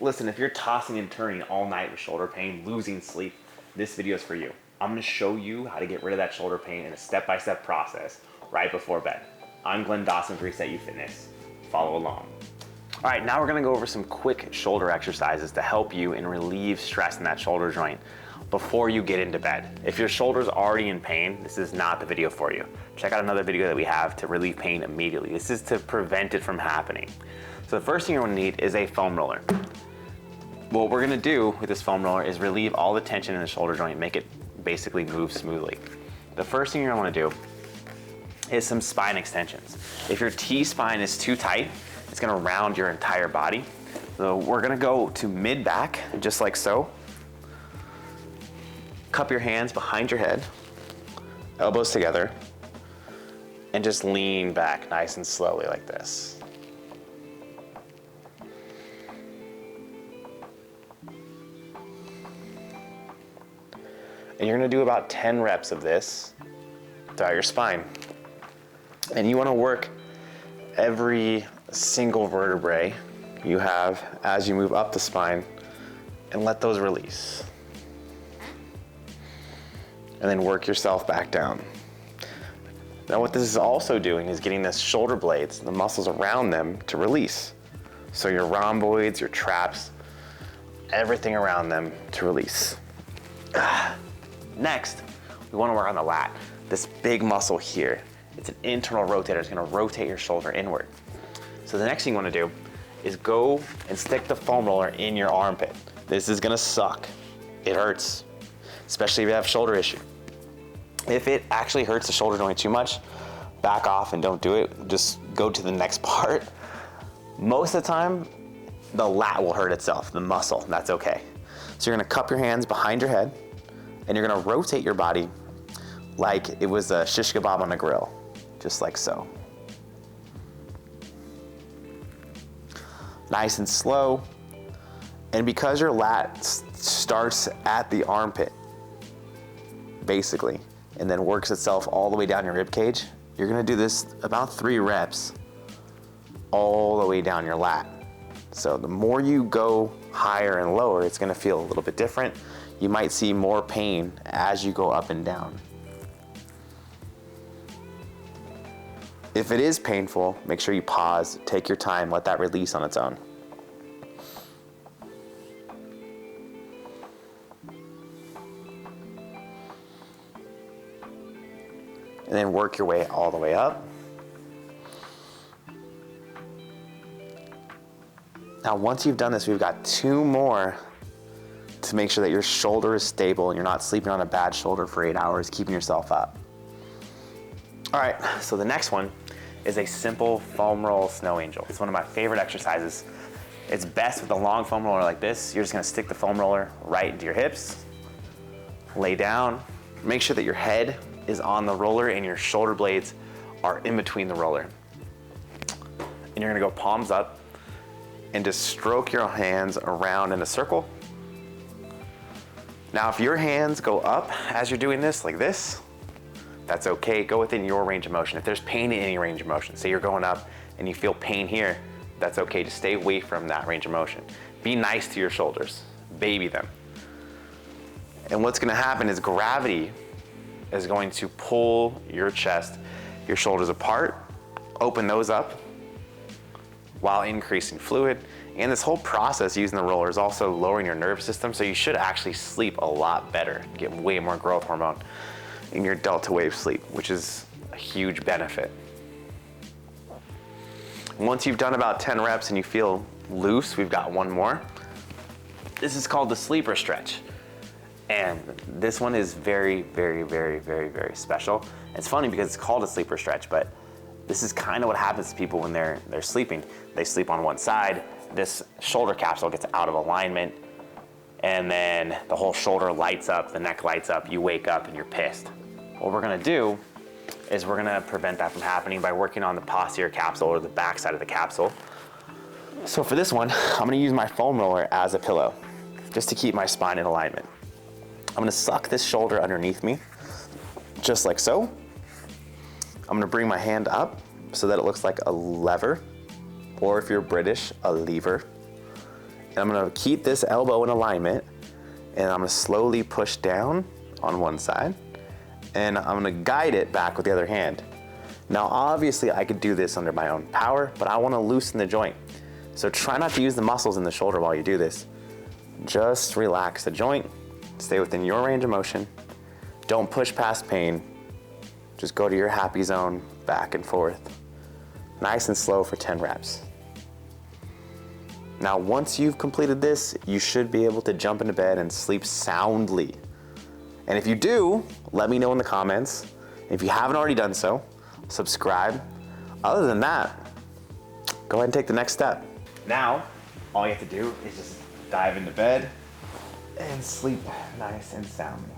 Listen, if you're tossing and turning all night with shoulder pain, losing sleep, this video is for you. I'm gonna show you how to get rid of that shoulder pain in a step-by-step process right before bed. I'm Dawson of ResetU Fitness. Follow along. All right, now we're gonna go over some quick shoulder exercises to help you and relieve stress in that shoulder joint before you get into bed. If your shoulder's already in pain, this is not the video for you. Check out another video that we have to relieve pain immediately. This is to prevent it from happening. So the first thing you're gonna need is a foam roller. What we're gonna do with this foam roller is relieve all the tension in the shoulder joint, make it basically move smoothly. The first thing you're gonna wanna do is some spine extensions. If your T-spine is too tight, it's gonna round your entire body. So we're gonna go to mid-back, just like so. Cup your hands behind your head, elbows together, and just lean back nice and slowly like this. And you're gonna do about 10 reps of this throughout your spine. And you wanna work every single vertebrae you have as you move up the spine and let those release. And then work yourself back down. Now what this is also doing is getting the shoulder blades, the muscles around them, to release. So your rhomboids, your traps, everything around them to release. Next, we want to work on the lat. This big muscle here, it's an internal rotator. It's going to rotate your shoulder inward. So the next thing you want to do is go and stick the foam roller in your armpit. This is going to suck. It hurts, especially if you have a shoulder issue. If it actually hurts the shoulder joint too much, back off and don't do it. Just go to the next part. Most of the time, the lat will hurt itself, the muscle. That's okay. So you're going to cup your hands behind your head, and you're gonna rotate your body like it was a shish kebab on a grill, just like so. Nice and slow. And because your lat starts at the armpit, basically, and then works itself all the way down your rib cage, you're gonna do this about 3 reps all the way down your lat. So the more you go higher and lower, it's gonna feel a little bit different. You might see more pain as you go up and down. If it is painful, make sure you pause, take your time, let that release on its own. And then work your way all the way up. Now, once you've done this, we've got 2 more to make sure that your shoulder is stable and you're not sleeping on a bad shoulder for 8 hours, keeping yourself up. All right, so the next one is a simple foam roll snow angel. It's one of my favorite exercises. It's best with a long foam roller like this. You're just gonna stick the foam roller right into your hips, lay down, make sure that your head is on the roller and your shoulder blades are in between the roller. And you're gonna go palms up and just stroke your hands around in a circle. Now, if your hands go up as you're doing this, like this, that's okay. Go within your range of motion. If there's pain in any range of motion, say you're going up and you feel pain here, that's okay. Just stay away from that range of motion. Be nice to your shoulders. Baby them. And what's gonna happen is gravity is going to pull your chest, your shoulders apart, open those up while increasing fluid. And this whole process using the roller is also lowering your nervous system, so you should actually sleep a lot better, get way more growth hormone in your delta wave sleep, which is a huge benefit. Once you've done about 10 reps and you feel loose, we've got 1 more. This is called the sleeper stretch. And this one is very, very, very, very, very special. It's funny because it's called a sleeper stretch, but this is kind of what happens to people when they're sleeping. They sleep on one side, this shoulder capsule gets out of alignment, and then the whole shoulder lights up, the neck lights up, you wake up and you're pissed. What we're gonna do is we're gonna prevent that from happening by working on the posterior capsule or the back side of the capsule. So for this one, I'm gonna use my foam roller as a pillow, just to keep my spine in alignment. I'm gonna suck this shoulder underneath me, just like so. I'm gonna bring my hand up so that it looks like a lever, or if you're British, a lever. And I'm gonna keep this elbow in alignment, and I'm gonna slowly push down on one side, and I'm gonna guide it back with the other hand. Now, obviously I could do this under my own power, but I wanna loosen the joint. So try not to use the muscles in the shoulder while you do this. Just relax the joint, stay within your range of motion. Don't push past pain. Just go to your happy zone, back and forth. Nice and slow for 10 reps. Now, once you've completed this, you should be able to jump into bed and sleep soundly. And if you do, let me know in the comments. If you haven't already done so, subscribe. Other than that, go ahead and take the next step. Now, all you have to do is just dive into bed and sleep nice and soundly.